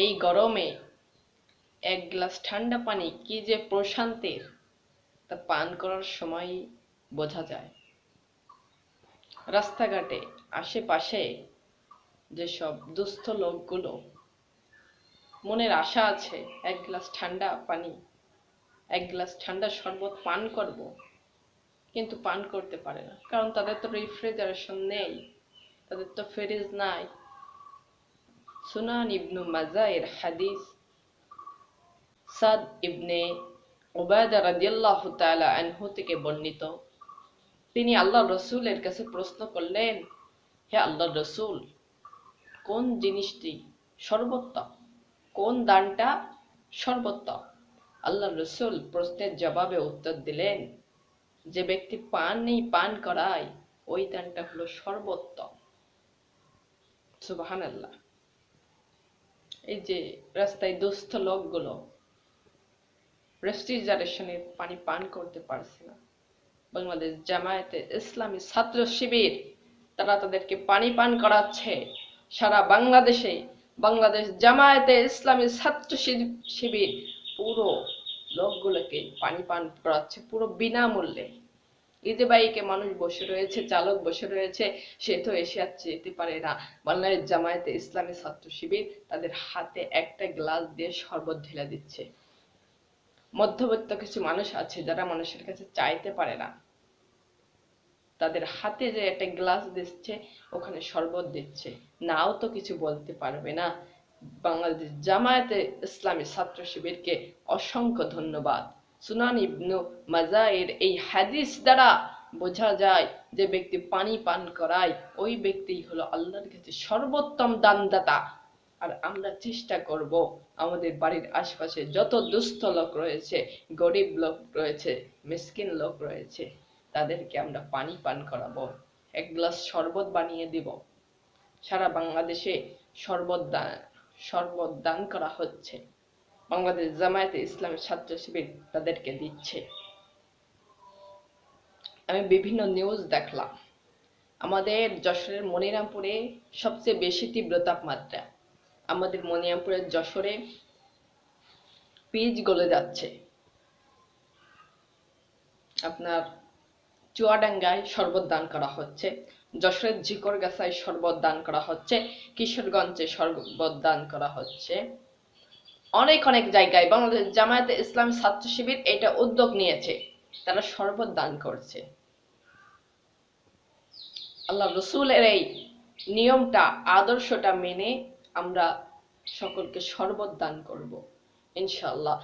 এই গরমে এক গ্লাস ঠান্ডা পানি কি যে প্রশান্তির, তা পান করার সময় বোঝা যায়। রাস্তাঘাটে আশেপাশে যেসব দুস্থ লোকগুলো মনের আশা আছে এক গ্লাস ঠান্ডা পানি, এক গ্লাস ঠান্ডা শরবত পান করব, কিন্তু পান করতে পারে না, কারণ তাদের তো রেফ্রিজারেশন নেই, তাদের তো ফ্রিজ নাই। সুনান ইবনু মাজায়ের হাদিস, সাদ ইবনে উবাদা রাদিয়াল্লাহু তাআলা আনহু থেকে বর্ণিত, তিনি আল্লাহ রসুলের কাছে প্রশ্ন করলেন, হে আল্লাহ রসুল, কোন জিনিসটি সর্বোত্তম, কোন দানটা সর্বোত্তম? আল্লাহ রসুল প্রশ্নের জবাবে উত্তর দিলেন, যে ব্যক্তি পান করায় ওই দানটা হলো সর্বোত্তম। সুবহানাল্লাহ। এই যে রাস্তায় দুস্থ লোকগুলো রেফ্রিজারেশনের পানি পান করতে পারছে না, বাংলাদেশ জামায়াতে ইসলামী ছাত্র শিবির তারা তাদেরকে পানি পান করাচ্ছে। সারা বাংলাদেশে বাংলাদেশ জামায়াতে ইসলামী ছাত্র শিবির পুরো লোকগুলোকে পানি পান করাচ্ছে পুরো বিনামূল্যে। এই যে বাইকে মানুষ বসে রয়েছে, চালক বসে রয়েছে, সে তো এসে আর যেতে পারে না। বাংলাদেশ জামায়াতে ইসলামী ছাত্র শিবির তাদের হাতে একটা গ্লাস দিয়ে শরবত ঢেলে দিচ্ছে। মধ্যবিত্ত কিছু মানুষ আছে যারা মানুষের কাছে চাইতে পারে না, তাদের হাতে যে একটা গ্লাস দিচ্ছে, ওখানে শরবত দিচ্ছে, নাও তো কিছু বলতে পারবে না। বাংলাদেশ জামায়াতে ইসলামী ছাত্র শিবিরকে অসংখ্য ধন্যবাদ। সুনান ইবনু মাজায়ের এই হাদিস দ্বারা বোঝা যায় যে ব্যক্তি পানি পান করায় ওই ব্যক্তি হলো আল্লাহর কাছে সর্বোত্তম দানদাতা। আর আমরা চেষ্টা করব আমাদের বাড়ির আশপাশে যত দুস্থ লোক রয়েছে, গরিব লোক রয়েছে, মিসকিন লোক রয়েছে, তাদেরকে আমরা পানি পান করাবো, এক গ্লাস শরবত বানিয়ে দিব। সারা বাংলাদেশে শরবত দান করা হচ্ছে, বাংলাদেশ জামায়াতে ইসলামী ছাত্র শিবির তাদেরকে দিচ্ছে। আমি বিভিন্ন নিউজ দেখলাম, আমাদের যশোরের মনিরামপুরে সবচেয়ে বেশি তীব্র তাপমাত্রা। আমাদের মনিরামপুরের যশোরে পিচ গলে যাচ্ছে, আপনার চুয়াডাঙ্গায় শরবত দান করা হচ্ছে, যশোরের ঝিকরগাছায় শরবত দান করা হচ্ছে, কিশোরগঞ্জে শরবত দান করা হচ্ছে। অনেক অনেক জায়গায় বাংলাদেশ জামায়াতে ইসলামী ছাত্র শিবির এটা উদ্যোগ নিয়েছে, তারা শরবত দান করছে। আল্লাহ রসুলের এই নিয়মটা, আদর্শটা মেনে আমরা সকলকে শরবত দান করব ইনশাআল্লাহ।